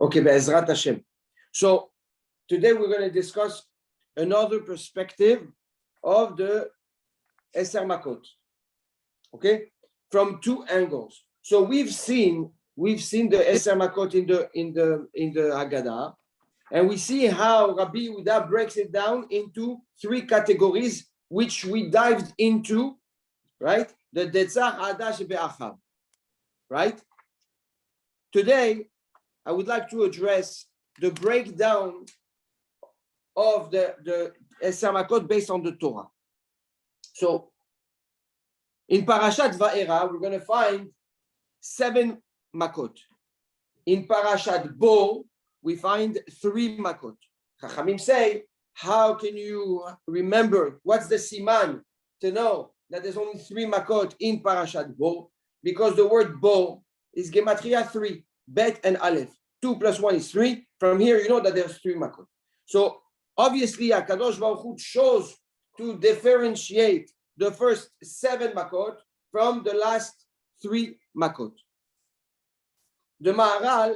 Okay, Be'ezrat Hashem. So today we're going to discuss another perspective of the Eser Makot. Okay, from two angles. So we've seen the Eser Makot in the Haggadah, and we see how Rabbi Yehuda breaks it down into three categories, which we dived into, right? The Detzach Hadash Be'achab, right? Today, I would like to address the breakdown of the Eser Makot based on the Torah. So, in Parashat Va'era, we're going to find 7 Makot. In Parashat Bo, we find 3 Makot. Chachamim say, how can you remember what's the siman to know that there's only 3 Makot in Parashat Bo? Because the word Bo is Gematria 3, Bet and Aleph. 2 plus 1 is 3. From here, you know that there's 3 Makot. So, obviously, HaKadosh Baruch Hu chose to differentiate the first 7 Makot from the last 3 Makot. The Maharal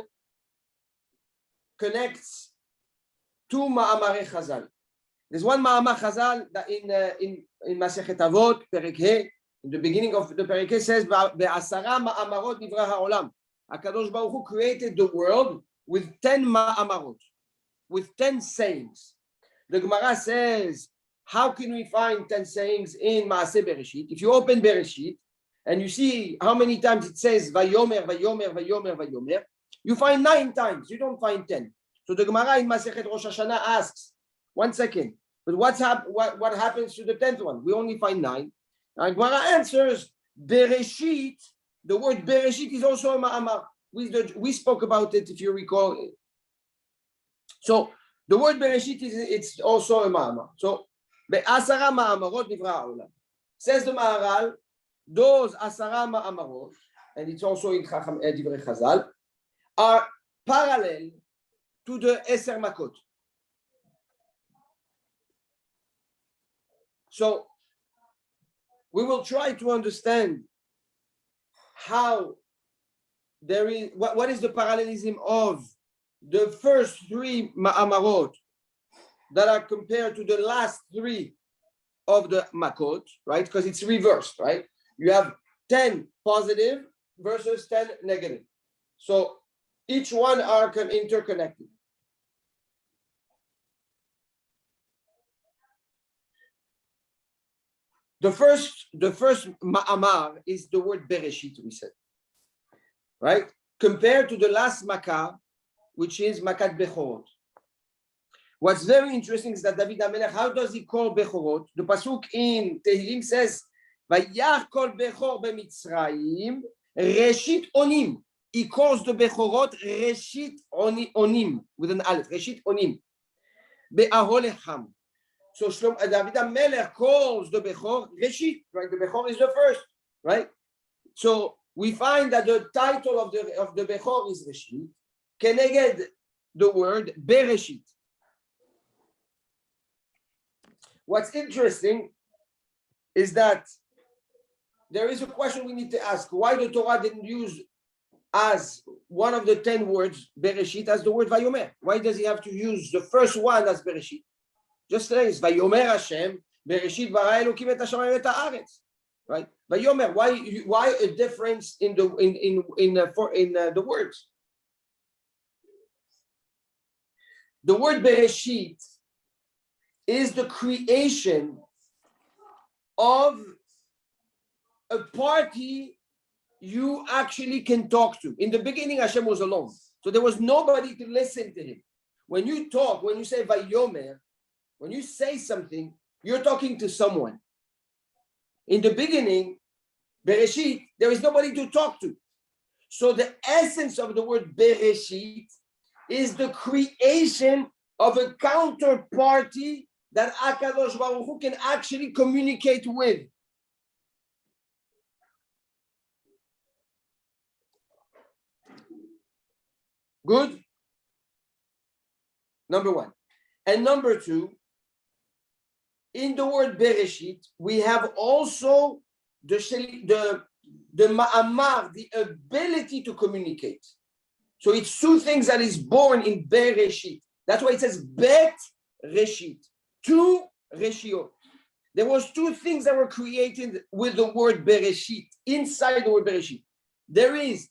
connects 2 Ma'amare Chazal. There's one Ma'amar Chazal that in Masechet Avot, Perek He, in the beginning of the Perek He says, Be'asara Ma'amarot Nivra Ha'olam. HaKadosh Baruch Hu created the world with 10 Ma'amarot, with 10 sayings. The Gemara says, how can we find 10 sayings in Maaseh Bereshit? If you open Bereshit and you see how many times it says Vayomer, Vayomer, Vayomer, Vayomer, you find 9 times. You don't find 10. So the Gemara in Masechet Rosh Hashanah asks, 1 second, but what happens to the 10th one? We only find 9. And Gemara answers, Bereshit, the word Bereshit is also a Ma'amar. We spoke about it, if you recall. So the word Bereshit it's also a Ma'amar. So Be'asara Ma'amarot Nivra Ha'olam. Says the Maharal, those Asara Ma'amarot, and it's also in Divrei Chazal, are parallel to the Eser Makot. So we will try to understand how there is what is the parallelism of the first 3 Ma'amarot that are compared to the last 3 of the Makot, right? Because it's reversed, right? You have 10 positive versus 10 negative. So each one are interconnected. The first Ma'amar is the word Bereshit, we said, right? Compared to the last Makkah, which is Makat Bechorot. What's very interesting is that David HaMelech, how does he call Bechorot? The Pasuk in Tehillim says, Vayach kol Bechor b'Mitzrayim, Reshit Onim. He calls the Bechorot Reshit Onim, with an Aleph, Reshit Onim. Be'aholecham. So David HaMelech calls the Bechor Reshit, right? The Bechor is the first, right? So we find that the title of the Bechor is Reshit, keneged the word Bereshit. What's interesting is that there is a question we need to ask. Why the Torah didn't use as one of the 10 words, Bereshit, as the word Vayomer? Why does he have to use the first one as Bereshit? Just say it's Vayomer Hashem, Bereshit bara Elokim et hashamayim et haaretz. Right? Vayomer, why a difference in the words? The word Bereshit is the creation of a party you actually can talk to. In the beginning, Hashem was alone. So there was nobody to listen to him. When you talk, when you say Vayomer, when you say something, you're talking to someone. In the beginning, Bereshit, there is nobody to talk to. So the essence of the word Bereshit is the creation of a counterparty that HaKadosh Baruch Hu can actually communicate with. Good? Number 1. And number 2, in the word Bereshit, we have also the ma'amar, the ability to communicate. So it's two things that is born in Bereshit. That's why it says Bet Reshit. Two Reshiot. There was two things that were created with the word Bereshit, inside the word Bereshit. There is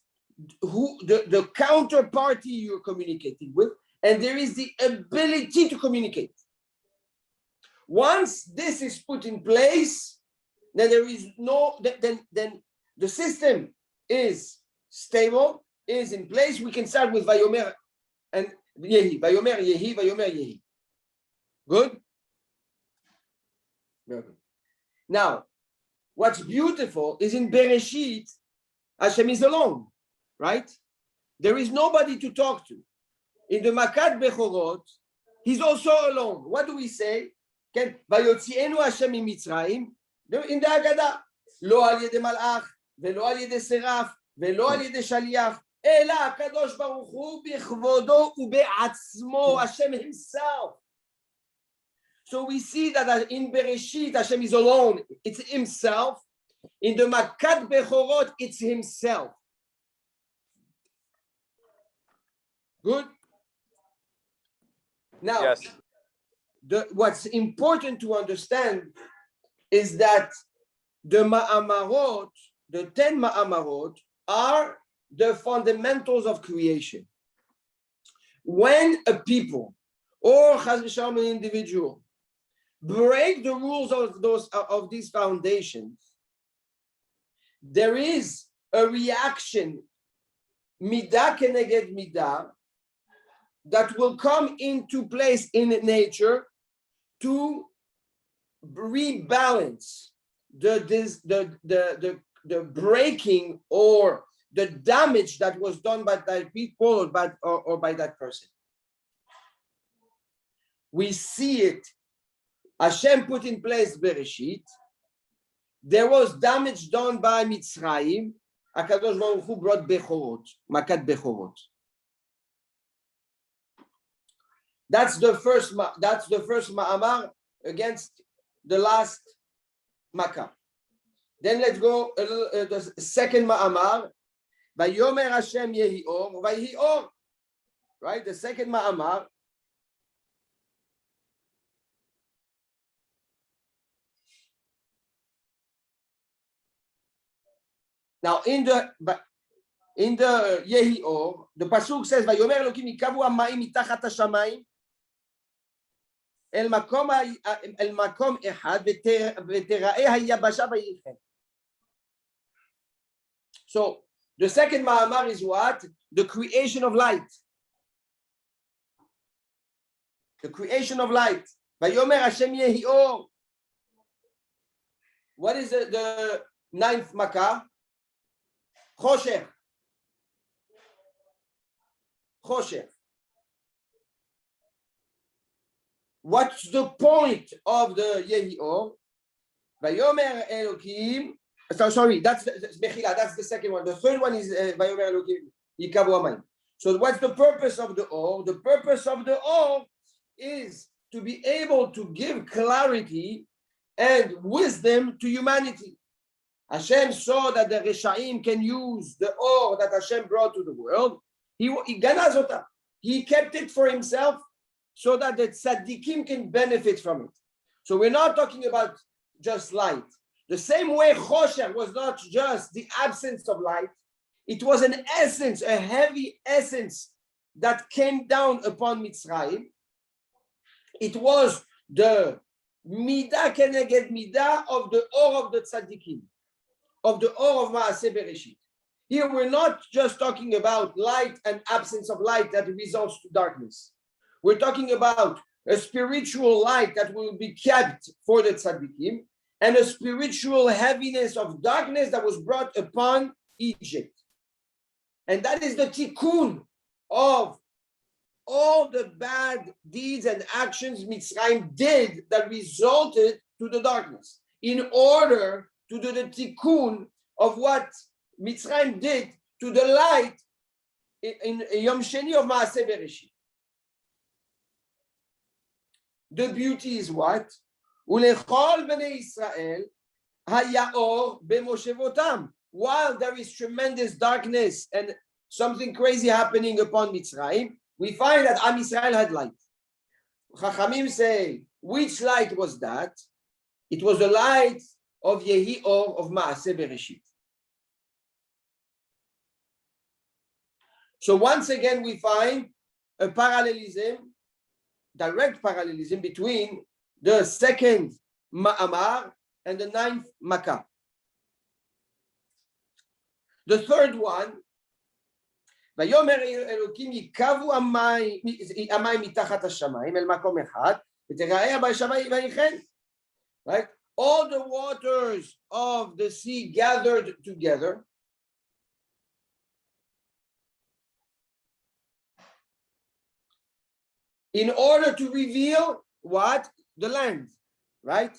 the counterparty you're communicating with, and there is the ability to communicate. Once this is put in place, then there is then the system is stable, is in place. We can start with Vayomer and Yehi. Vayomer Yehi, Vayomer Yehi. Good? Very good. Now, what's beautiful is in Bereshit, Hashem is alone, right? There is nobody to talk to. In the Makat Bechorot, he's also alone. What do we say? Vayotzienu Hashem miMitzrayim, in the Haggadah, lo al yedei malach, velo al yedei seraf, velo al yedei shaliach, ela HaKadosh Baruch Hu bechvodo ube'atzmo, Hashem himself. So we see that in Bereshit, Hashem is alone. It's himself. In the Makat Bechorot, it's himself. Good? Now, yes. What's important to understand is that the Ma'amarot, the 10 Ma'amarot, are the fundamentals of creation. When a people, or Chas v'Shalom an individual, break the rules of these foundations, there is a reaction, midah keneged midah, that will come into place in nature to rebalance the breaking or the damage that was done by that people or by that person. We see it. Hashem put in place Bereshit. There was damage done by Mitzrayim. HaKadosh Baruch Hu brought Bechorot, Makat Bechorot. That's the first ma'amar against the last Makkah. Then let's go the second ma'amar. Vayomer Hashem yehi or, vayhi or. Right, the second ma'amar. Now in the yehi or, the pasuk says Vayomer Elokim yikavu hamayim mitachat hashamayim El makom echad v'tera'eh hayabasha v'yilchem. So the second ma'amar is what? The creation of light. The creation of light. Vayomer Hashem yehi or. What is the ninth makkah? Choshech. Choshech. What's the point of the Yehi Or? Vayomer Elokim. Sorry, that's the second one. The third one is Vayomer Elokim Yikavu hamayim. So what's the purpose of the Or? The purpose of the Or is to be able to give clarity and wisdom to humanity. Hashem saw that the Reshaim can use the Or that Hashem brought to the world. He ganazota. He kept it for himself, so that the tzaddikim can benefit from it. So we're not talking about just light. The same way Choshech was not just the absence of light, it was an essence, a heavy essence that came down upon Mitzrayim. It was the midah keneged midah of the Or of the tzaddikim, of the Or of Maaseh Bereshit. Here we're not just talking about light and absence of light that results to darkness. We're talking about a spiritual light that will be kept for the tzaddikim and a spiritual heaviness of darkness that was brought upon Egypt. And that is the tikkun of all the bad deeds and actions Mitzrayim did that resulted to the darkness, in order to do the tikkun of what Mitzrayim did to the light in Yom Sheni of Maaseh Bereshit. The beauty is what? Ulechol bnei Israel haya or b'moshevotam. While there is tremendous darkness and something crazy happening upon Mitzrayim, we find that Am Yisrael had light. Chachamim say, which light was that? It was the light of Yehi Or of Maaseh Bereshit. So once again, we find a parallelism, direct parallelism between the second Ma'amar and the ninth Makkah. The third one, ויאמר אלוקים יקבו המים מתחת השמיים אל מקום אחד ותראה בשמיים ויחן. Right? All the waters of the sea gathered together. In order to reveal what? The land, right?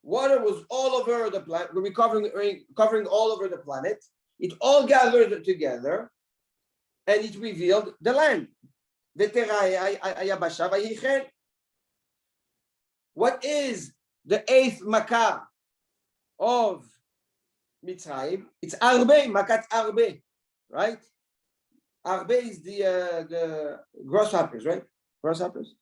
Water was all over the planet, covering all over the planet. It all gathered together and it revealed the land. What is the eighth Makkah of Mitzrayim? It's Arbe, Makat Arbe, right? Arbe is the grasshoppers, right? Grasshoppers.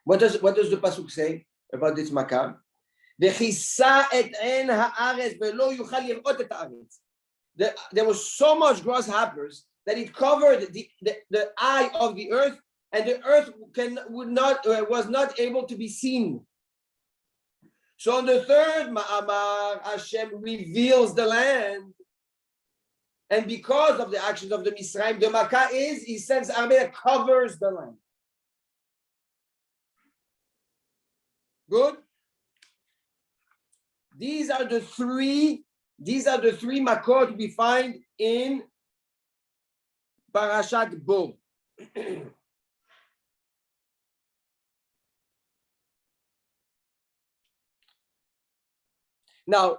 What does the pasuk say about this Makkah? There was so much grasshoppers that it covered the eye of the earth, and the earth was not able to be seen. So on the third Ma'amar, Hashem reveals the land, and because of the actions of the Misraim, the Makkah he sends army that covers the land. Good. These are the three Makot we find in Parashat Bo. Now,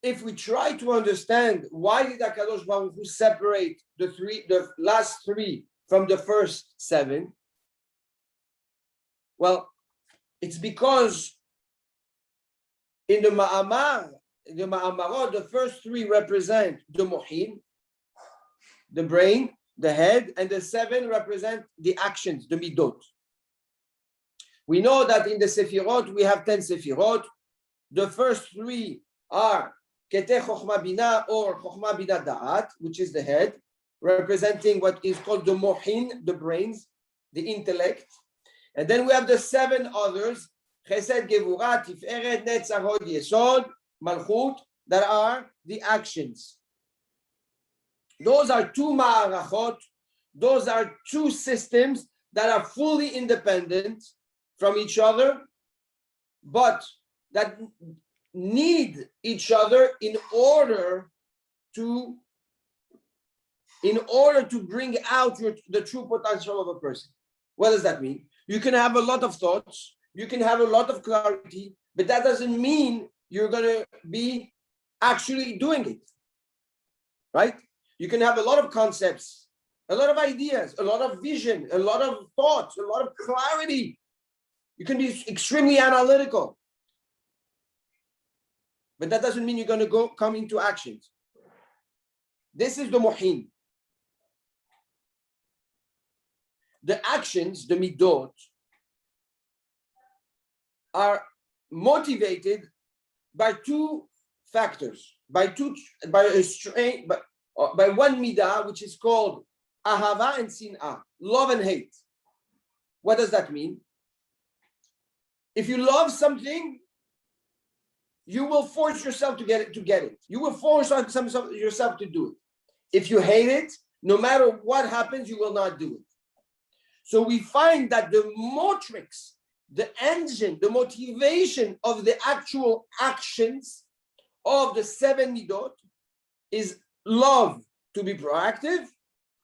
if we try to understand why did HaKadosh Baruch Hu separate the last three from the first seven, well, it's because in the Ma'amarot, the first three represent the Mohin, the brain, the head, and the seven represent the actions, the Midot. We know that in the Sefirot, we have 10 Sefirot. The first three are Keteh Chochma Bina or Chochma Bina Da'at, which is the head, representing what is called the Mohin, the brains, the intellect. And then we have the seven others, Chesed, Gevurah, Tiferet, Netzach, Hod, Yesod, Malchut, that are the actions. Those are two Ma'arachot, those are two systems that are fully independent from each other, but that need each other in order to bring out the true potential of a person. What does that mean? You can have a lot of thoughts, you can have a lot of clarity, but that doesn't mean you're going to be actually doing it, right? You can have a lot of concepts, a lot of ideas, a lot of vision, a lot of thoughts, a lot of clarity. You can be extremely analytical, but that doesn't mean you're going to come into actions. This is the Mohin. The actions, the Midot, are motivated by two factors, by one midah, which is called ahava and sin'ah, love and hate. What does that mean? If you love something, you will force yourself to get it. You will force yourself to do it. If you hate it, no matter what happens, you will not do it. So we find that the motrix, the engine, the motivation of the actual actions of the seven midot is love to be proactive,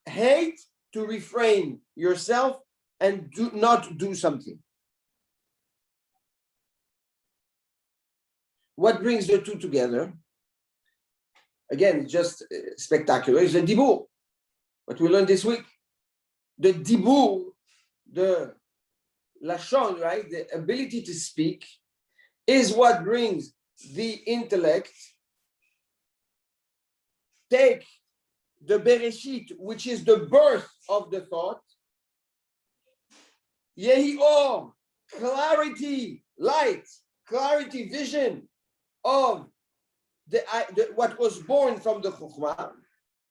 hate to refrain yourself and not do something. What brings the two together? Again, just spectacular, is the dibur, what we learned this week. The dibur, the lashon, right, the ability to speak, is what brings the intellect take the Bereshit, which is the birth of the thought, Yehi Or, clarity, light, clarity, vision of what was born from the Chokhmah,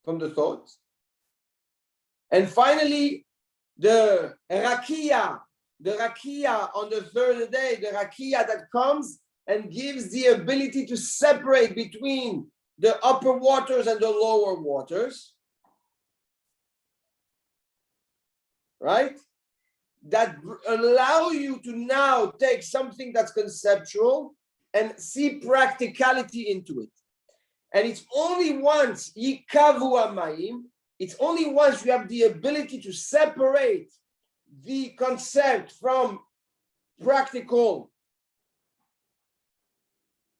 from the thought. And finally, the Rakia on the third day, the Rakia that comes and gives the ability to separate between the upper waters and the lower waters, right? That allow you to now take something that's conceptual and see practicality into it. And it's only once yikavu amayim, it's only once you have the ability to separate the concept from practical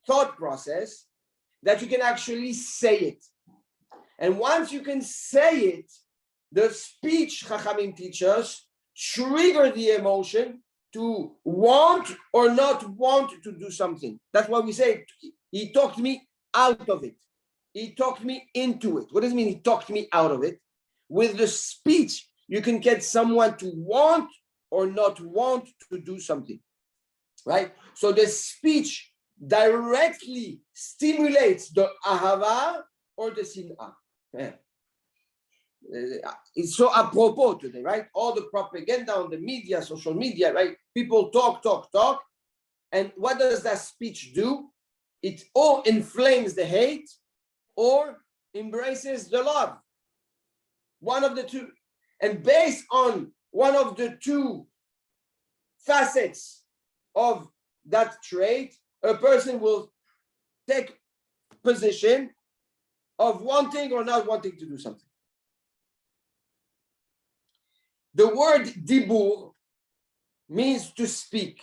thought process that you can actually say it. And once you can say it, the speech Chachamim teach us trigger the emotion to want or not want to do something. That's why we say he talked me out of it. He talked me into it. What does it mean he talked me out of it? With the speech, you can get someone to want or not want to do something, right? So the speech directly stimulates the ahava or the sin'ah. Yeah. It's so apropos today, right? All the propaganda on the media, social media, right? People talk. And what does that speech do? It or inflames the hate or embraces the love. One of the two. And based on one of the two facets of that trait, a person will take position of wanting or not wanting to do something. The word dibur means to speak,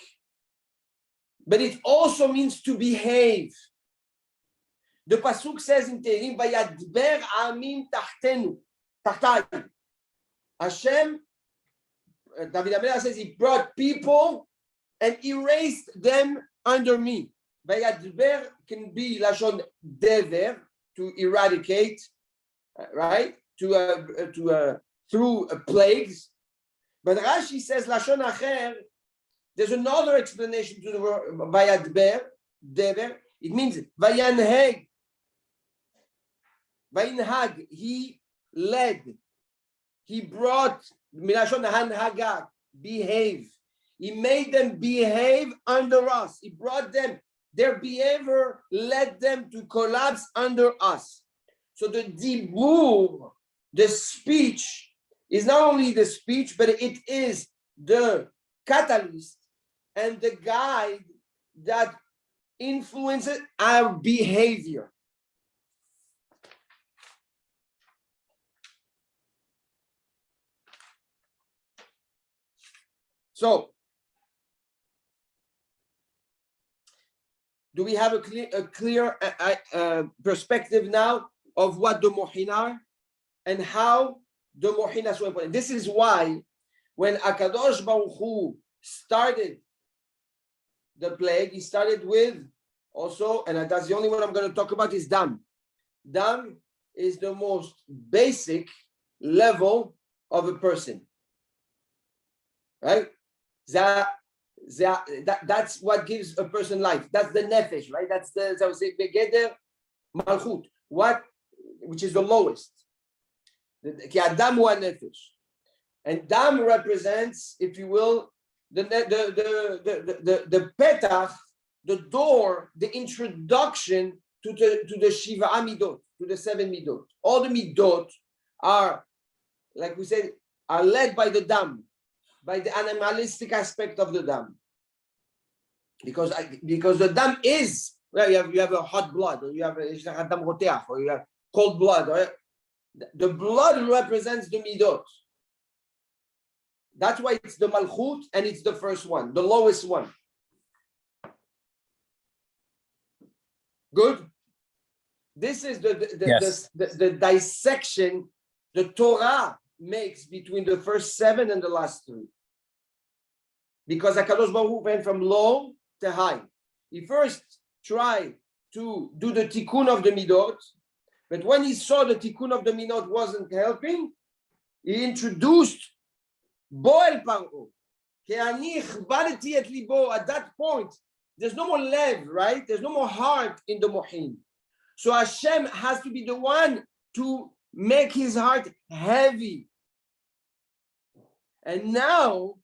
but it also means to behave. The pasuk says in Tehillim, "Vayadber amim tachtenu, tachtai." Hashem, David HaMelech says, he brought people and erased them under me. Vayadber can be lashon dever, to eradicate, right? Through plagues. But Rashi says lashon acher. There's another explanation to the word vayadber, dever. It means vayanheg. Vayanhag, he led. He brought milashon hanhaga, behave. He made them behave under us. He brought them. Their behavior led them to collapse under us. So the dibur, the speech, is not only the speech, but it is the catalyst and the guide that influences our behavior. So, do we have a clear perspective now of what the mohin are and how the mohin are so important? This is why when Akadosh Baruch Hu started the plague, he started with also, and that's the only one I'm going to talk about, is dam. Dam is the most basic level of a person, right? That's what gives a person life. That's the nefesh, right? That's the, I would say, begeder malchut, which is the lowest. Ki adam hu nefesh, and dam represents, if you will, the petach, the door, the introduction to the shiva midot, to the 7 midot. All the midot are, like we said, are led by the dam, by the animalistic aspect of the dam, because the dam is, well, you have a hot blood, or you have a dam roteach, or you have cold blood. Or the blood represents the midot. That's why it's the malchut, and it's the first one, the lowest one. Good. This is the dissection the Torah makes between the first 7 and the last 3. Because HaKadosh Baruch Hu went from low to high. He first tried to do the tikkun of the midot, But when he saw the tikkun of the minot wasn't helping, he introduced Boel Paro. At that point, there's no more lev, right? There's no more heart in the mohin. So Hashem has to be the one to make his heart heavy. And now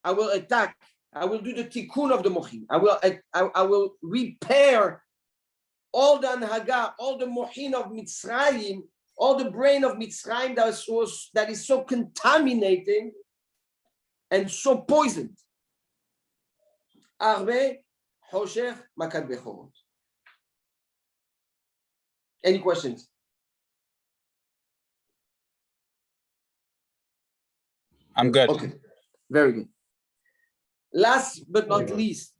I will attack. I will do the tikkun of the mohin. I will repair all the anhaga, all the mohin of Mitzrayim, all the brain of Mitzrayim that is so contaminating and so poisoned. Arbe Hoshech Makat Bechorot. Any questions? I'm good. Okay, very good. Last but not least,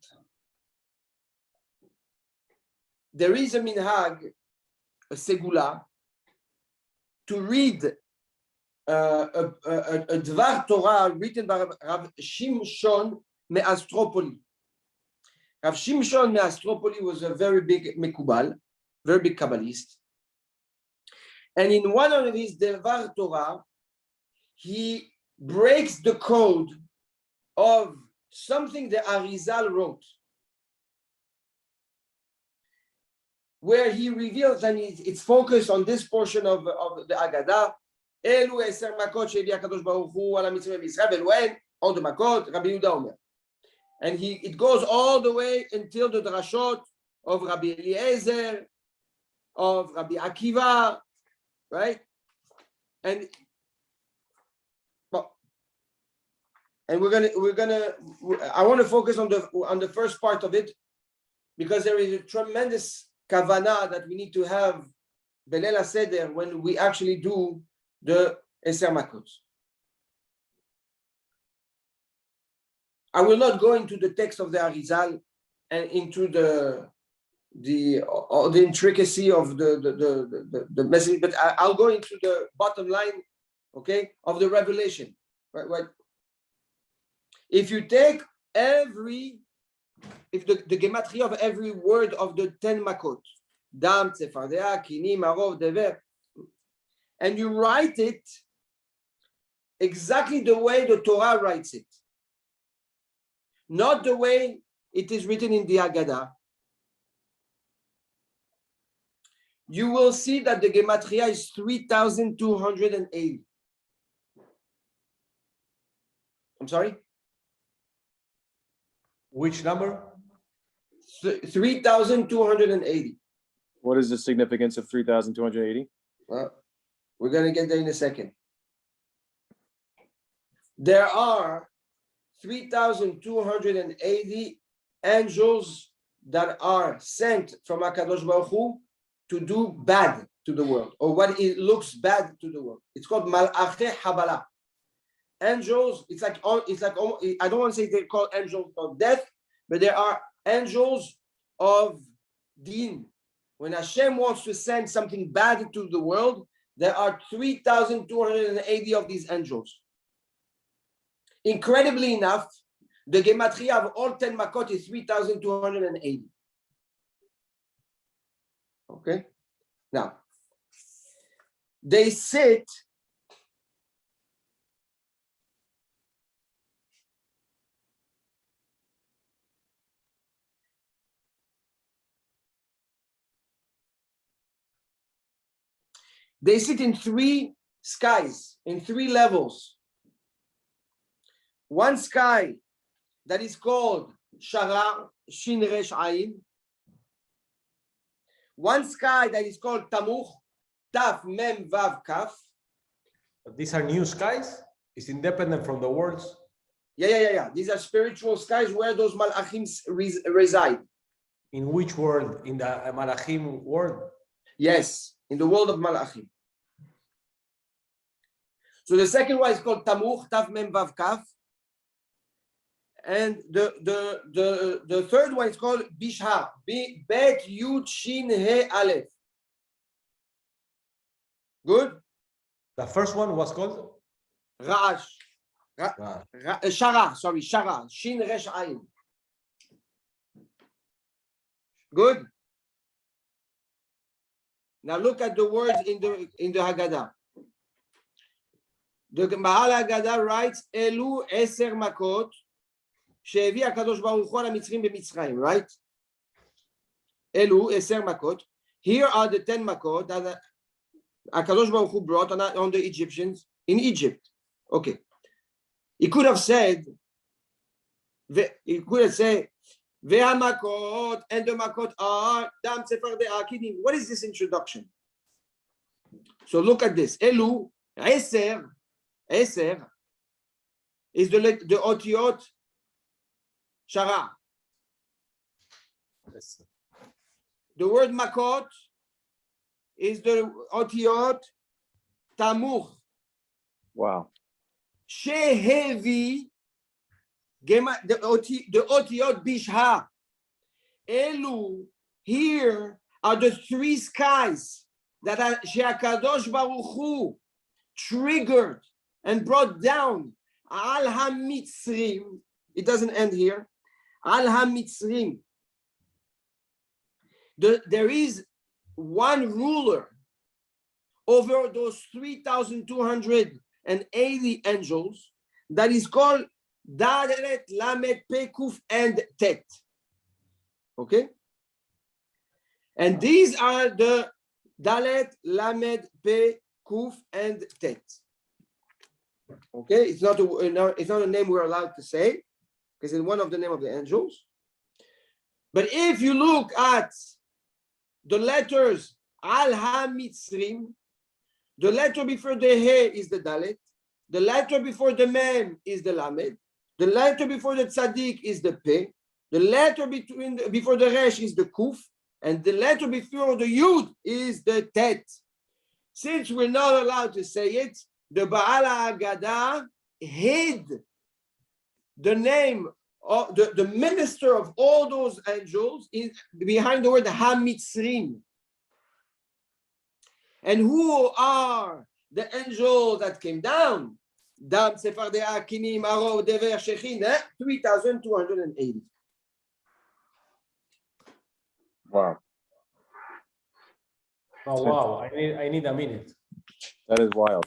there is a minhag, a segula, to read a Dvar Torah written by Rav Shimshon Me'Astropoli. Rav Shimshon Me'Astropoli was a very big Mekubal, very big Kabbalist. And in one of his Dvar Torah, he breaks the code of something that Arizal wrote, where he reveals, and it's focused on this portion of the Agadah, Elu eser makot she'evi HaKadosh Baruch Hu ala mitzvah Yisrael ve'lu'en od makot, Rabbi Yehuda Omer. And it goes all the way until the drashot of Rabbi Eliezer, of Rabbi Akiva, right? And we're gonna I want to focus on the first part of it, because there is a tremendous kavanah that we need to have Beleil Seder when we actually do the Eser Makot. I will not go into the text of the Arizal and into the intricacy of the message, but I'll go into the bottom line, okay, of the revelation. Right? If you take the gematria of every word of the 10 makot, dam, tzefardea, kini, marov, dever, and you write it exactly the way the Torah writes it, not the way it is written in the Haggadah, you will see that the gematria is 3,280. I'm sorry? Which number? 3,280. What is the significance of 3,280? Well, we're going to get there in a second. There are 3,280 angels that are sent from HaKadosh Baruch Hu to do bad to the world, or what it looks bad to the world. It's called Mal'achei Habala. Angels, it's like I don't want to say they're called angels of death, but there are angels of din. When Hashem wants to send something bad to the world, there are 3,280 of these angels. Incredibly enough, the gematria of all 10 makot is 3,280. Okay? Now, they sit in 3 skies, in 3 levels. One sky that is called Shara, Shin Resh Ayin. One sky that is called Tamuch, Taf Mem Vav Kaf. These are new skies? It's independent from the worlds? Yeah. These are spiritual skies where those Malachim reside. In which world? In the Malachim world? Yes, in the world of Malachim. So the second one is called Tamuch, Taf Mem Vav Kaf. And the third one is called Bishha, Bet Yud Shin He Aleph. Good? The first one was called? Ra'ash. Shara, Shin Resh Ayin. Good? Now look at the words in the Haggadah. The Maal Haggadah writes, Elu eser makot, she'evi HaKadosh Baruch Hu al HaMitzrim b'Mitzrayim, right? Elu eser makot. Here are the 10 makot that HaKadosh Baruch Hu brought on the Egyptians in Egypt. Okay. He could have said, Ve'hamakot, and the makot are dam sefer de'akidim. What is this introduction? So look at this. Elu, eser is the otiot shara. The word makot is the otiot tamuch. Wow. Shehevi, the otiot bishha. Elu, here are the 3 skies that are she'akadosh baruch hu triggered and brought down al hamitzrim. It doesn't end here. Al hamitzrim. There is one ruler over those 3,280 angels that is called Dalet, Lamed, Pe, Kuf, and Tet. Okay? And these are the Dalet, Lamed, Pe, Kuf, and Tet. Okay? It's not a name we're allowed to say, because it's one of the name of the angels. But if you look at the letters Al HaMitzrim, the letter before the He is the Dalet, the letter before the Mem is the Lamed, the letter before the Tzadik is the Pe, the letter before the Resh is the Kuf, and the letter before the Yud is the Tet. Since we're not allowed to say it, the Baal HaGadah hid the name of the minister of all those angels is behind the word HaMitzrim. And who are the angels that came down? Dam, Sephardea, Kinim, Arov, Dever, Shechin, 3,280. Wow. Oh, wow, I need a minute. That is wild.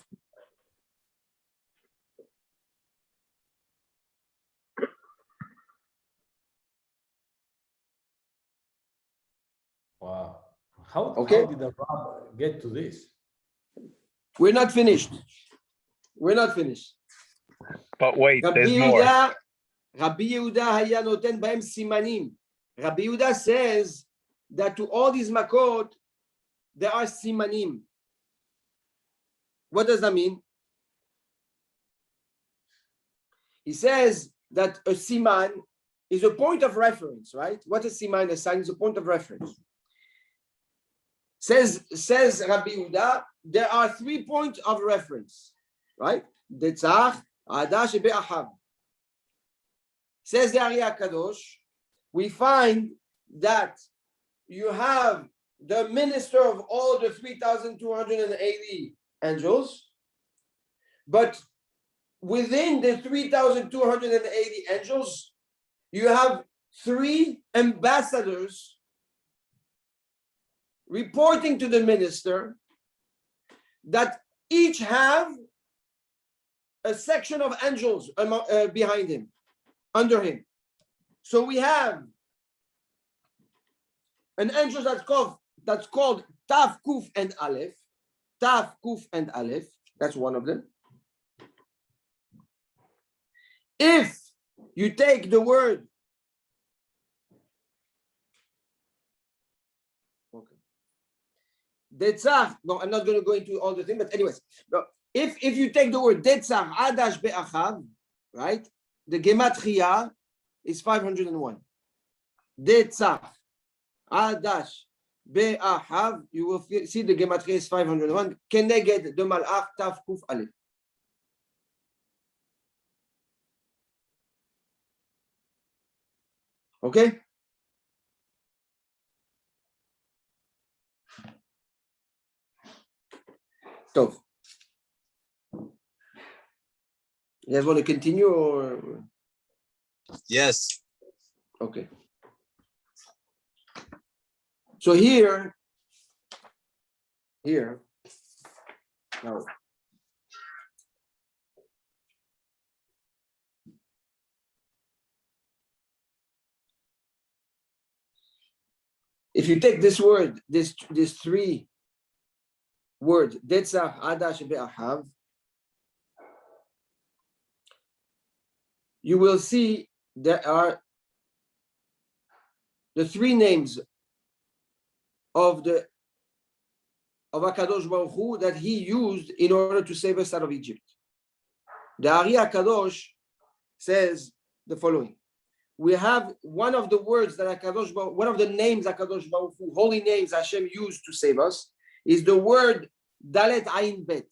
Wow. How did the Rab get to this? We're not finished. We're not finished. But wait, Rabbi there's more. Yehuda haya noten bahem simanim. Rabbi Yehuda says that to all these makot, there are simanim. What does that mean? He says that a siman is a point of reference, right? What is siman? A sign is a point of reference. Says Rabbi Yehuda, there are 3 points of reference, right? Detzach, Adash, Be'ahav. Says the Ari HaKadosh, we find that you have the minister of all the 3,280 angels, but within the 3,280 angels, you have 3 ambassadors reporting to the minister that each have a section of angels behind him, under him. So we have an angel that's called Taf, Kuf, and Aleph. Taf, Kuf, and Aleph. That's one of them. If you take the word Detzach, no, I'm not going to go into all the things, but anyways, if you take the word Detzach, Adash Be'achav, right, the Gematria is 501. Detzach, Adash Be'ahav, you will see the Gematria is 501. Keneged the Malach Taf Kuf Aleph. Okay? Tov. You guys want to continue or? Yes. Okay. So here here. Now, if you take this word, these three words, Detzach, Adash, Be'ahav, you will see there are the three names of HaKadosh Baruch Hu that he used in order to save us out of Egypt. The Ari HaKadosh says the following. We have one of the words that HaKadosh Baruch, one of the names HaKadosh Baruch Hu, holy names Hashem used to save us, is the word Dalet Ayin Bet.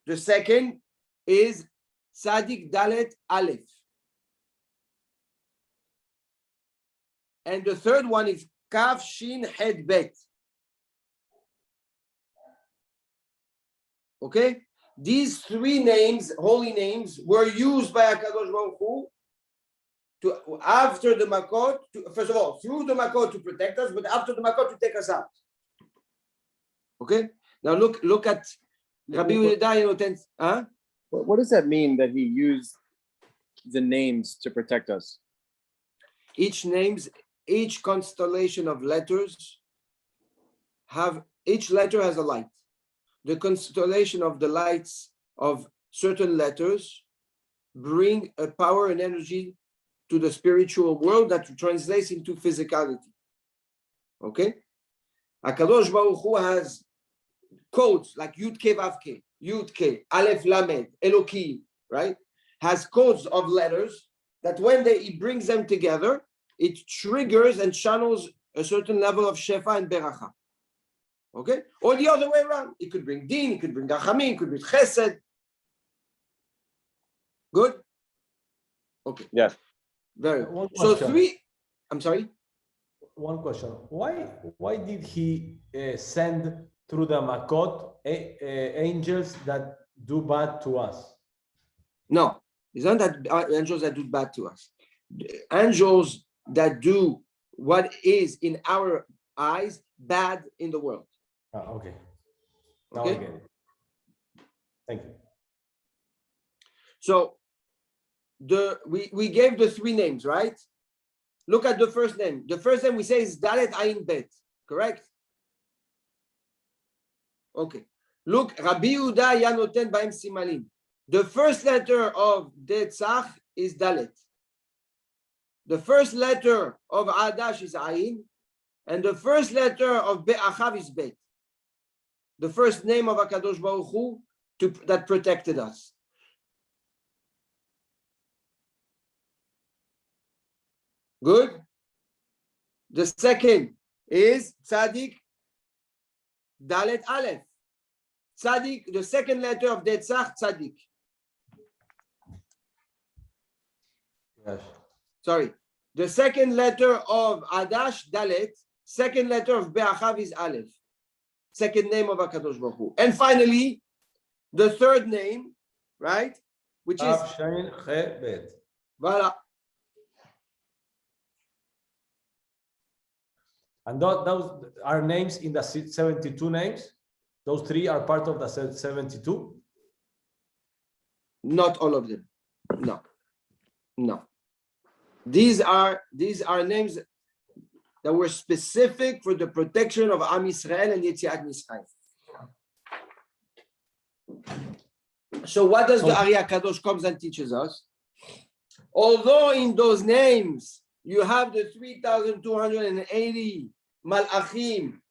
The second is Tzadik Dalet Aleph. And the third one is Kaf Shin Het Bet. Okay? These three names, holy names, were used by HaKadosh Baruch Hu to, after the Makot, first of all, through the Makot to protect us, but after the Makot to take us out. Okay? Now look at Rabbi Yehuda. Huh? What does that mean that he used the names to protect us? Each constellation of letters each letter has a light. The constellation of the lights of certain letters bring a power and energy to the spiritual world that translates into physicality. Okay? HaKadosh Baruch Hu has codes like Yud Ke Vav Ke, Yud Ke, Aleph Lamed, Elokim, right? Has codes of letters that when he brings them together, it triggers and channels a certain level of Shefa and Beracha. Okay? Or the other way around. It could bring Din, it could bring Rachamim, it could bring Chesed. Good? Okay. Yes. Very One good. So question. I'm sorry? One question. Why did he send through the Makot angels that do bad to us? No, it's not that angels that do bad to us. The angels that do what is in our eyes bad in the world. Okay. Now Okay? I get it. Thank you. So we gave the three names, right? Look at the first name. The first name we say is Dalet Ayin Bet, correct? Okay. Look, Rabbi Yehuda Yanoten Baim Simalim. The first letter of Detzach is Dalet. The first letter of Adash is Ayin, and the first letter of Be'achav is Bet. The first name of HaKadosh Baruch Hu that protected us. Good? The second is Tzadik Dalet Aleph. Tzadik, the second letter of Detzach, Tzadik. Yes. Sorry. The second letter of Adash, Dalet. Second letter of Be'achav is Aleph. Second name of HaKadosh Baruch Hu. And finally, the third name, right? Which is, voilà. And those are names in the 72 names. Those three are part of the 72. Not all of them. No. These are names that were specific for the protection of Am Yisrael and Yetziat Mitzrayim. So what does the Ari HaKadosh comes and teaches us? Although in those names you have the 3,280 Malachim,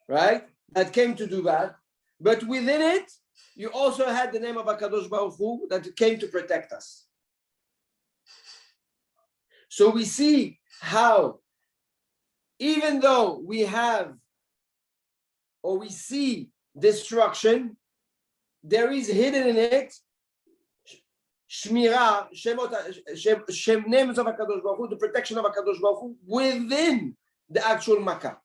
right, that came to do that, but within it, you also had the name of HaKadosh Baruch Hu that came to protect us. So we see how, even though we have, or we see destruction, there is hidden in it Shmira, names of HaKadosh Baruch Hu, the protection of HaKadosh Baruch Hu within the actual Makkah.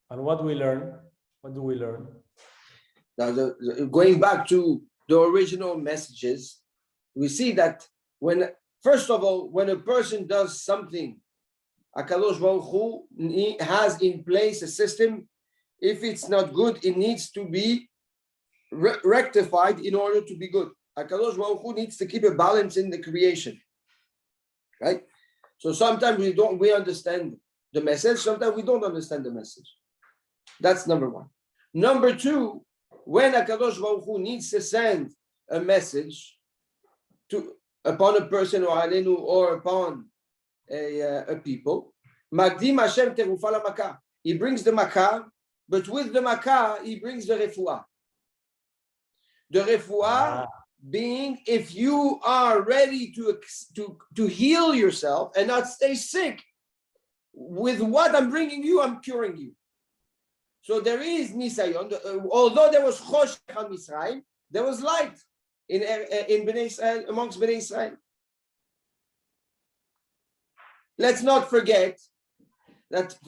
And what we learn? What do we learn? Now, going back to the original messages, we see that first of all, when a person does something, HaKadosh Baruch Hu has in place a system. If it's not good, it needs to be rectified in order to be good. HaKadosh Baruch Hu needs to keep a balance in the creation, right? So sometimes we understand the message, sometimes we don't understand the message. That's number one. Number two, when HaKadosh Baruch Hu needs to send a message upon a person or alenu or upon a people, Magdim Hashem terufa la-makah. He brings the makah, but with the makah, he brings the refuah. The refuah being, if you are ready to heal yourself and not stay sick, with what I'm bringing you, I'm curing you. So there is nisayon. Although there was choshech on Misraim, there was light in Bnei Israel, amongst Bnei Israel. Let's not forget that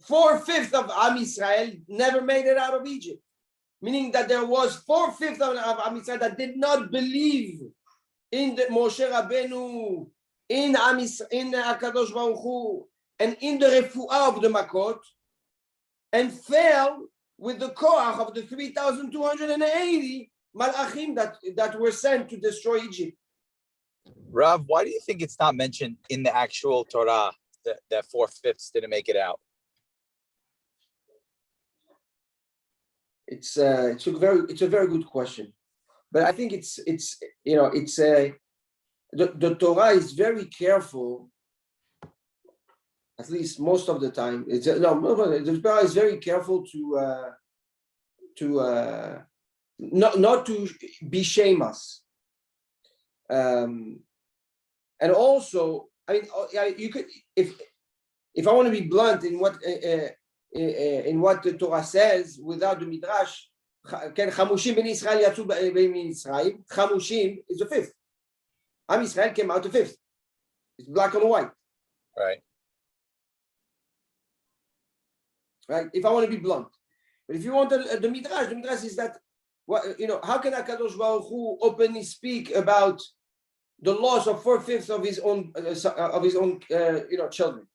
4/5 of Am Israel never made it out of Egypt, meaning that there was 4/5 of Am Israel that did not believe in the Moshe Rabbeinu, in HaKadosh Baruch Hu, and in the refuah of the Makot, and fell with the koach of the 3,280 malachim that were sent to destroy Egypt. Rav, why do you think it's not mentioned in the actual Torah that 4/5 didn't make it out? It's a very good question, but I think the Torah is very careful. At least most of the time, the Torah is very careful to not to beshame us. And also, I mean, you could, if I want to be blunt in what the Torah says without the midrash, Chamushim ben Israel yatzu Mitzrayim. Chamushim is the 5th. Am Israel came out the 5th. It's black and white. Right. Right. If I want to be blunt, but if you want the midrash is that how can HaKadosh Baruch Hu openly speak about the loss of 4/5 of his own children?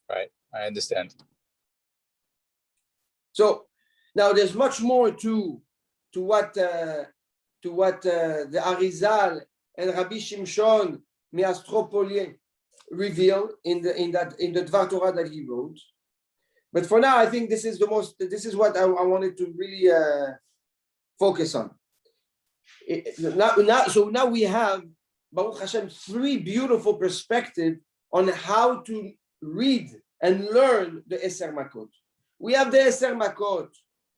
Right, I understand. So now there's much more to what the Arizal and Rabbi Shimshon Miastropolien reveal in the Dvar Torah that he wrote. But for now, I think this is what I wanted to really focus on. Now we have, Baruch Hashem, 3 beautiful perspectives on how to read and learn the Eser Makot. We have the Eser Makot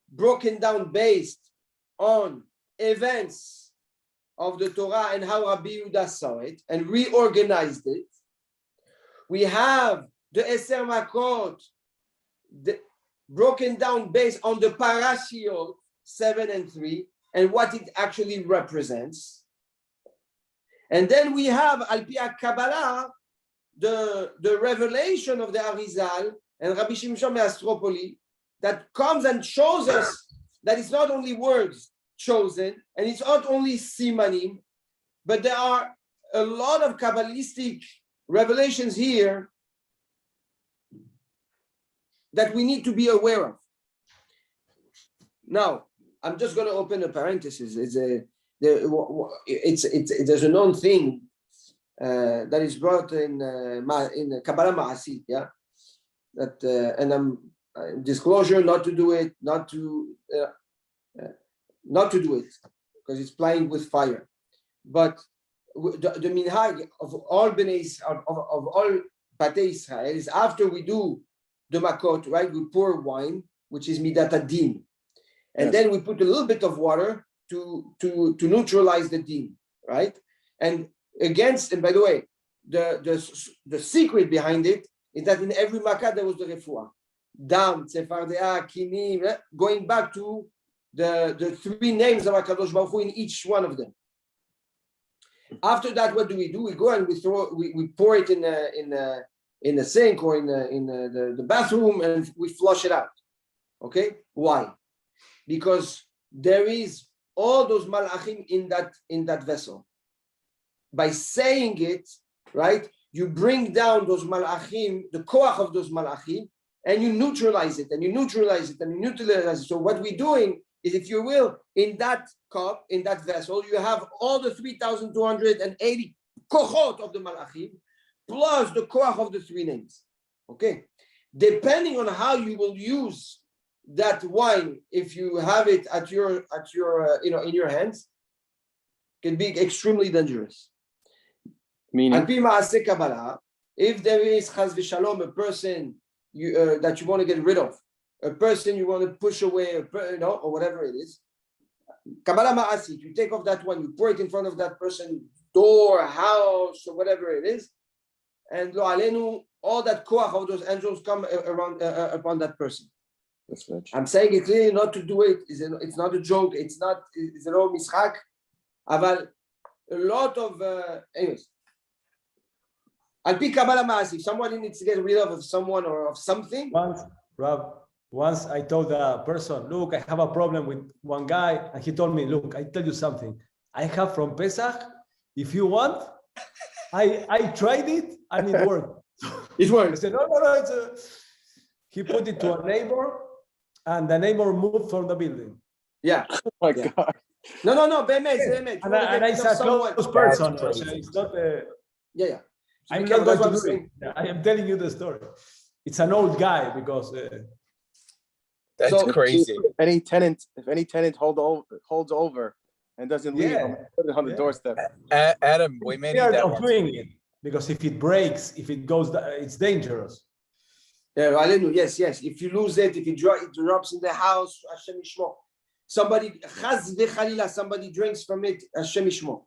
broken down based on events of the Torah and how Rabbi Yehuda saw it and reorganized it. We have the Eser Makot broken down based on the Parashiot 7 and 3 and what it actually represents. And then we have Al Pi HaKabbalah, the revelation of the Arizal and Rabbi Shimshon Me'Astropoli that comes and shows us that it's not only words chosen and it's not only simanim, but there are a lot of Kabbalistic revelations here that we need to be aware of. Now, I'm just going to open a parenthesis. There's a known thing that is brought in Kabbalah Ma'asit, yeah. That and I'm disclosure not to do it, not to do it because it's playing with fire. But the minhag of all of all Batei Israel is after we do the makot, right? We pour wine, which is midat adin, and then we put a little bit of water to neutralize the din, right? And by the way, the secret behind it is that in every makat there was the refuah, dam, tzefardea, kinim, going back to the 3 names of HaKadosh Baruch Hu in each one of them. After that, what do? We go and we pour it in the sink or in the bathroom and we flush it out. Okay, why? because there is all those malachim in that vessel. By saying it, right, you bring down those malachim, the koach of those malachim, and you neutralize it, and you neutralize it, and you neutralize it. So what we're doing is, if you will, in that cup, in that vessel, you have all the 3,280 kochot of the malachim, plus the koach of the three names. Okay, depending on how you will use that wine, if you have it at your in your hands, can be extremely dangerous. Meaning, if there is chas v'shalom, a person that you want to get rid of, a person you want to push away, or whatever it is, Kabbalah ma'asit, you take off that one, you pour it in front of that person, door, house, or whatever it is, and lo alenu, all that koach of those angels come around upon that person. that's right. I'm saying it clearly not to do it. It's not a joke. It's no mischak. Aval a lot of anyways. Al pi Kabbalah ma'asi, if somebody needs to get rid of someone or of something. Once I told the person, look, I have a problem with one guy, and he told me, look, I tell you something. I have from Pessach. If you want, I tried it and it worked. It I works. said, no. He put it to a neighbor, and the neighbor moved from the building. Yeah. Oh my Yeah. God. No, bemet. And I said, close person. So it's not Yeah. So I'm be not careful, going that's to what do it. I am telling you the story. It's an old guy because That's So- crazy. If any tenant holds over and doesn't leave, I'm gonna put it on the Yeah. doorstep. Adam, we may need scared that of one. doing it because if it breaks, if it goes, it's dangerous. Yeah, Alenu, yes. If you lose it, if it drops in the house, Hashem Yishmo. Somebody, chaz v'chalila, somebody drinks from it, Hashem Yishmo.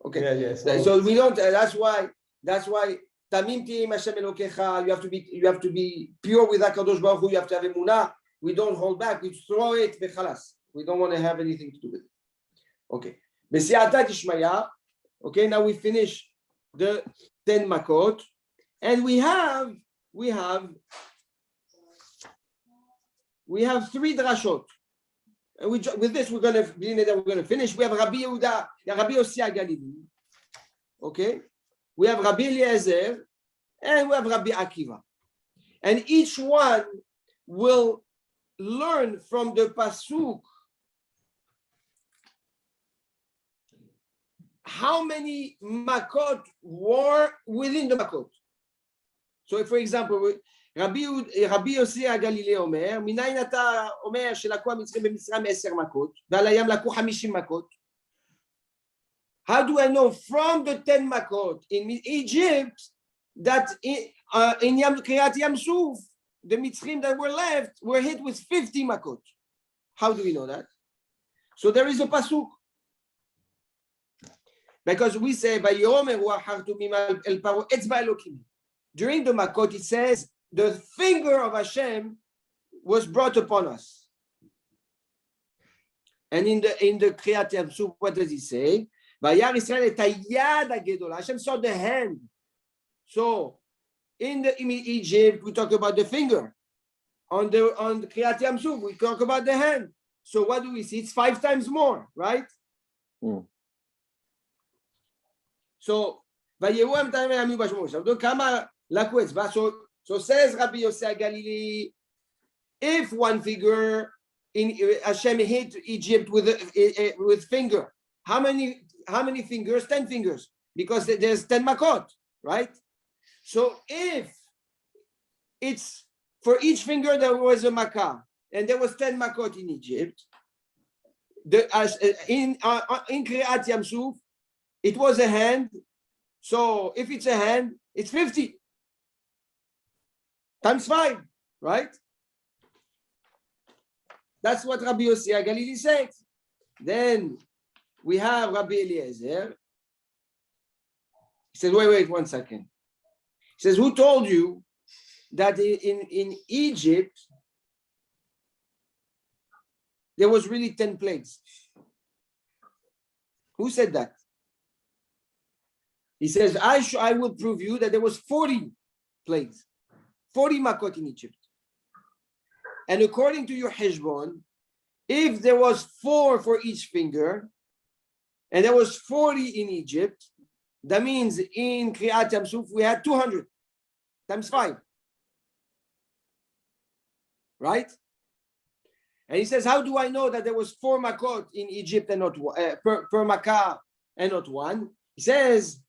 Okay. Yeah. So we don't. That's why. Tamim ti'im Hashem Elokecha. You have to be pure with Hakadosh Baruch Hu. You have to have emunah. We don't hold back. We throw it v'chalas. We don't want to have anything to do with it. Okay. B'siata tishmaya. Okay. Now we finish the 10 makot, and we have 3 drashot. And with this we're going to finish. We have Rabbi Yehuda, Rabbi Yossi HaGalili. Okay, we have Rabbi Eliezer, and we have Rabbi Akiva, and each one will learn from the pasuk how many makot were within the makot. So, for example, Rabbi Yossi HaGalili אומר, מניין אתה אומר שלקחו המצרים במצרים 10 מכות, ועל הים לקחו 50 מכות. How do I know from the 10 makot in Egypt that in Kriyat Yam Suf, the Mitzrim that were left were hit with 50 makot? How do we know that? So there is a pasuk. Because we say, during the makot, it says, the finger of Hashem was brought upon us. And in the Kriyat Yam Suf, what does he say? Hashem saw the hand. So in Egypt, we talk about the finger. On the Kriyat Yam Suf, we talk about the hand. So what do we see? It's 5 times more, right? So so says Rabbi Yossi HaGalili, if one figure in Hashem hit Egypt with finger, how many fingers? 10 fingers, because there's 10 makot, right? So if it's for each finger there was a makah, and there was 10 makot in Egypt, in Kriyat Yam Suf, it was a hand. So if it's a hand, it's 50 times 5, right? That's what Rabbi Yossi HaGalili says. Then we have Rabbi Eliezer. He says, wait 1 second. He says, who told you that in Egypt there was really 10 plagues? Who said that? He says, I will prove you that there was 40 plagues, 40 makot in Egypt. And according to your Heshbon, if there was 4 for each finger, and there was 40 in Egypt, that means in Kriyat Yam Suf we had 200 times 5. Right? And he says, how do I know that there was 4 makot in Egypt and not per makah and not 1? He says,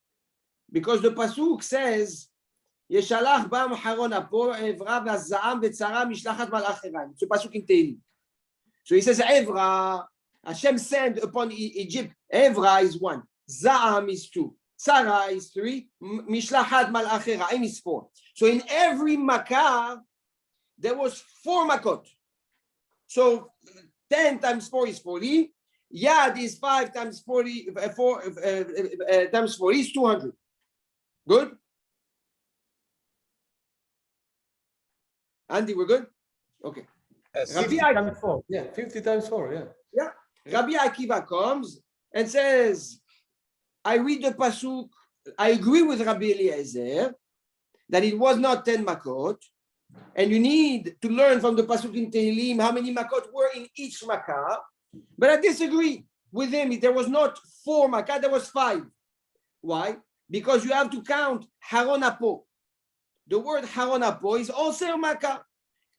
because the pasuk says, Yeshalach bam haron apo evra v'azam v'tzara mishlachat malach Elohim. It's a pasuk in Tehillim. So he says, Evra, Hashem sent upon Egypt. Evra is 1, Za'am is 2, Tzara is 3, Mishlachat malach Elohim is 4. So in every makah there was 4 makot. So 10 times 4 is 40. Yad is 5 times 40. 4 times 40 is 200. Good. Andy, we're good? Okay. 50 times 4. Yeah, 50 times 4. Yeah. Yeah. Rabbi Akiva comes and says, I read the pasuk. I agree with Rabbi Eliezer that it was not 10 makot, and you need to learn from the pasuk in Tehillim how many makot were in each makah. But I disagree with him. There was not 4 makah, there was 5. Why? Because you have to count Haron Apo. The word Haron Apo is also a makah.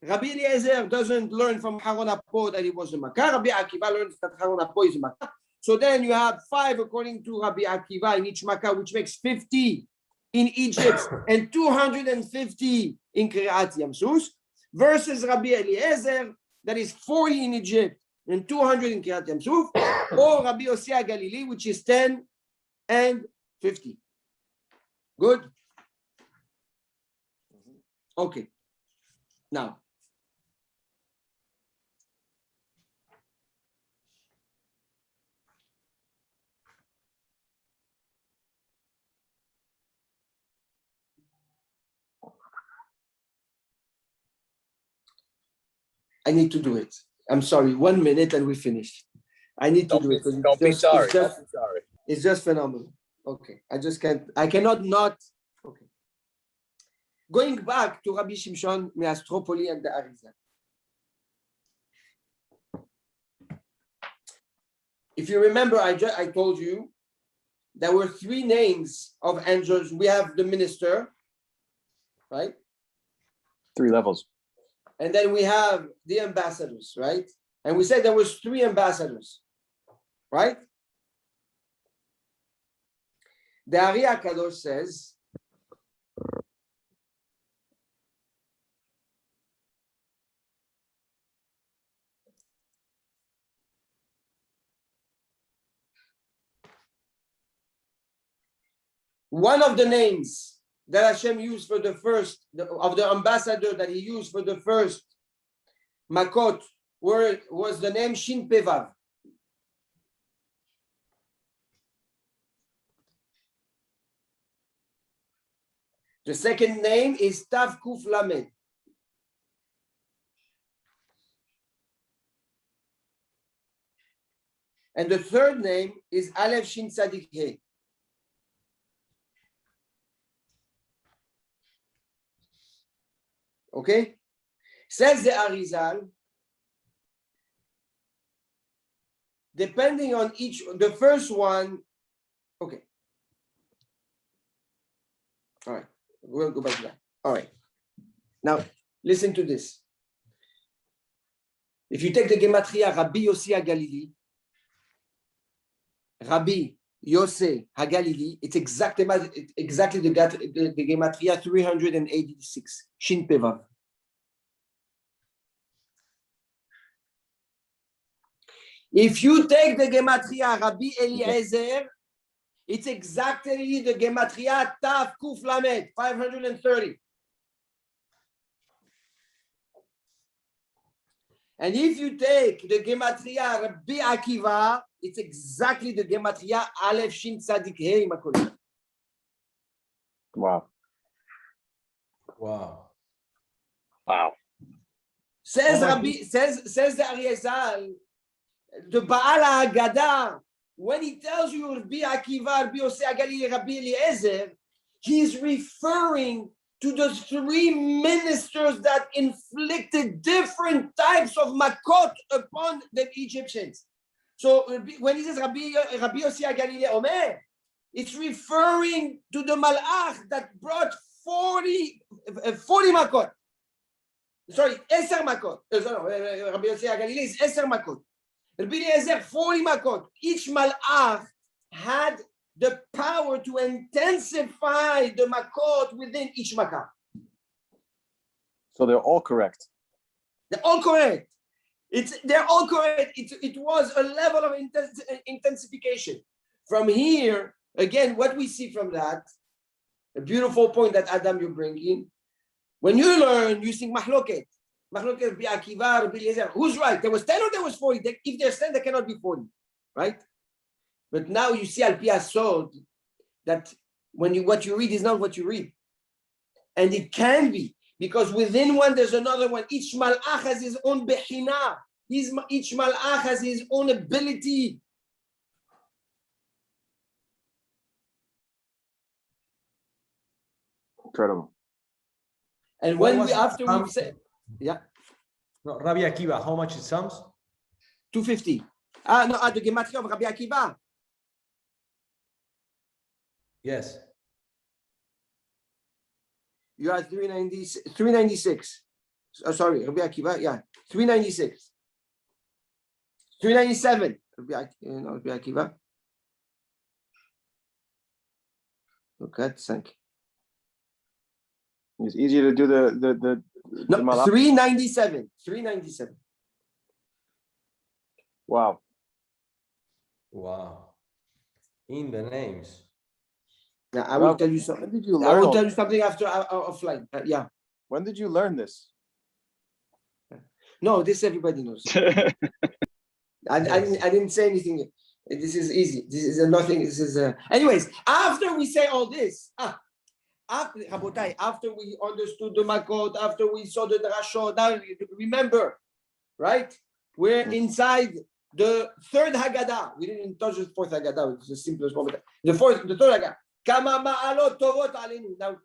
Rabbi Eliezer doesn't learn from Haron Apo that it was a makah. Rabbi Akiva learns that Haron Apo is a makah. So then you have 5 according to Rabbi Akiva in each makah, which makes 50 in Egypt and 250 in Kriyat Yam Suf, versus Rabbi Eliezer that is 40 in Egypt and 200 in Kriyat Yam Suf, or Rabbi Yossi HaGalili, which is 10 and 50. Good? Okay. Now, I need to do it. I'm sorry. 1 minute and we finish. I need to do it. Don't be sorry. It's just phenomenal. Okay. I just can't. I cannot not. Okay. Going back to Rabbi Shimshon Meastropoli and the Arizal. If you remember, I told you there were 3 names of angels. We have the minister, right? 3 levels. And then we have the ambassadors, right? And we said there was 3 ambassadors, right? The Ari HaKadosh says, one of the names that Hashem used for the first, of the ambassador that he used for the first makot was the name Shin Pevav. The second name is Tav Kuf Lamed. And the third name is Aleph Shin Tzadik He. Okay? Says the Arizal, depending on each, the first one, okay. All right, we'll go back to that. All right. Now, listen to this. If you take the Gematria Rabbi Yossi HaGalili, Rabbi Yossi HaGalili, it's exactly the Gematria 386, Shin Pevav. If you take the Gematria Rabbi Eliezer, it's exactly the Gematria Tav Kuf Lamed, 530. And if you take the Gematria Rabbi Akiva, it's exactly the Gematria Aleph Shin Tzadik He Makolim. Wow. Wow. Wow. Says the Arizal, the Baal HaGadah, when he tells you Rabbi Akiva, Rabbi Yossi HaGalili, Rabbi Eliezer, he's referring to the three ministers that inflicted different types of makot upon the Egyptians. So when he says Rabbi Yossi HaGalilei Omer, it's referring to the malach that brought 40 makot. Sorry, Eser makot. Rabbi Yossi HaGalilei is Eser makot. Rabbi Eliezer, 40 makot. Each malach had the power to intensify the makot within each makah. So they're all correct. They're all correct. They're all correct. It was a level of intensification. From here, again, what we see from that, a beautiful point that Adam you bring in. When you learn, you think mahloket. Mahloket Rabbi Akiva, Rabbi Eliezer. Who's right? There was 10 or there was 40. If there's 10, there cannot be 40, right? But now you see Al Pi Asod that what you read is not what you read. And it can be, because within one there's another one. Each malach has his own bechina. Each malach has his own ability. Incredible. And What when was we after Psalms? we say, yeah, No, Rabbi Akiva, how much it Psalms? 250. No, the gematria of Rabbi Akiva. Yes. You are 396. Sorry, Rabbi Akiva, yeah, 396. 397. Rabbi Akiva. Look at thank you. It's easier to do the No, malach. 397. 397. Wow. Wow. In the names. Yeah, I will Rav, tell you something. When did you I learn? will all tell you this? something after offline. Yeah. When did you learn this? No, this everybody knows. I didn't say anything. This is easy. This is nothing. This is anyways. After we say all this, after we understood the makot, after we saw the drashot, now remember, right? We're inside the third Haggadah. We didn't touch the fourth Haggadah. It's the simplest moment. The third Haggadah. Kama ma'alot tovot alenu. Now,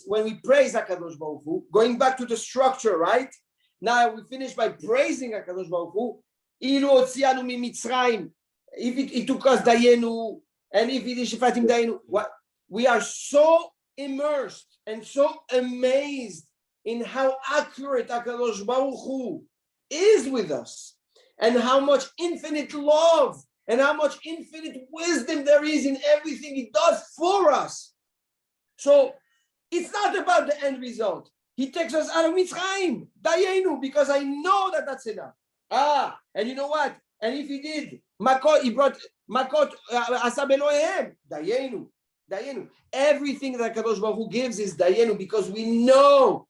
when we praise HaKadosh Baruch Hu, going back to the structure, right? Now we finish by praising HaKadosh Baruch Hu. Ilu otzianu mimitzrayim. If it took us dayenu, and if it is shifatim dayenu, what we are so immersed and so amazed in how accurate HaKadosh Baruch Hu is with us, and how much infinite love and how much infinite wisdom there is in everything He does for us. So it's not about the end result. He takes us out of Mitzrayim, dayenu, because I know that that's enough. And you know what? And if He did, makot, He brought makot asab Elohem, dayenu. Everything that Kadosh Baruch Hu gives is dayenu, because we know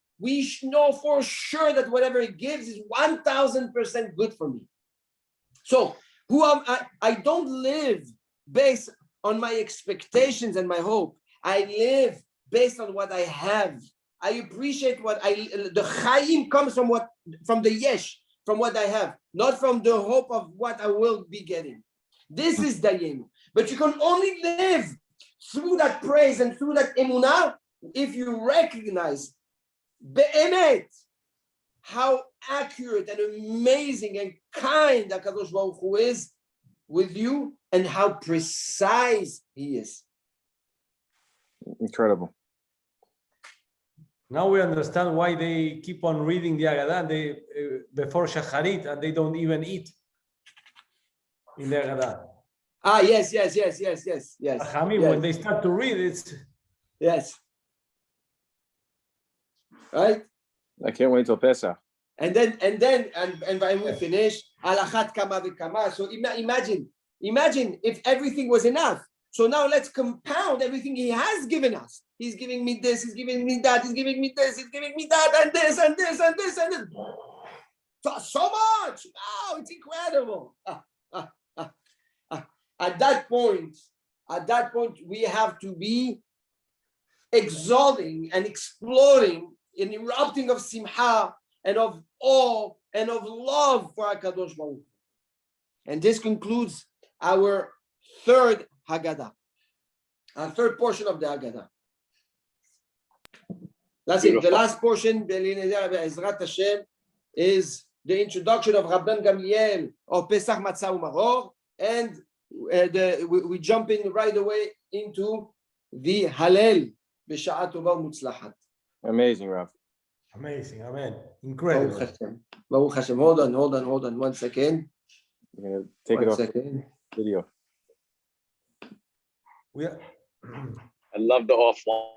for sure that whatever He gives is 1,000% good for me. So who am I? I don't live based on my expectations and my hope. I live based on what I have. I appreciate the chayim comes from the yesh, from what I have, not from the hope of what I will be getting. This is dayenu. But you can only live through that praise and through that emunah if you recognize be'emet how accurate and amazing and kind HaKadosh Baruch Hu is with you, and how precise He is. Incredible. Now we understand why they keep on reading the Haggadah before Shacharit, and they don't even eat in the Haggadah. Yes. I mean, yes. when they start to read it, Yes. Right? I can't wait till Pessach. And when we finish, alachat kama v'kama. So imagine if everything was enough. So now let's compound everything He has given us. He's giving me this, He's giving me that, He's giving me this, He's giving me that, and this, and this, and this, and this. So much. Wow, it's incredible. At that point, we have to be exalting and exploding, an erupting of simcha and of awe and of love for HaKadosh Baruch Hu. And this concludes our third Haggadah, our third portion of the Haggadah. That's it. The Beautiful. last portion, Be'ezrat Hashem, is the introduction of Rabban Gamliel of Pesach Matzah Umaror, and we jump in right away into the Halel B'Sha'a Tova Mutzlachat. Amazing, Rav. Amazing, amen. Baruch Incredible. Hashem. Baruch Hashem. Hold on. 1 second. I'm gonna take it 1 off second. video. We are, I love the offline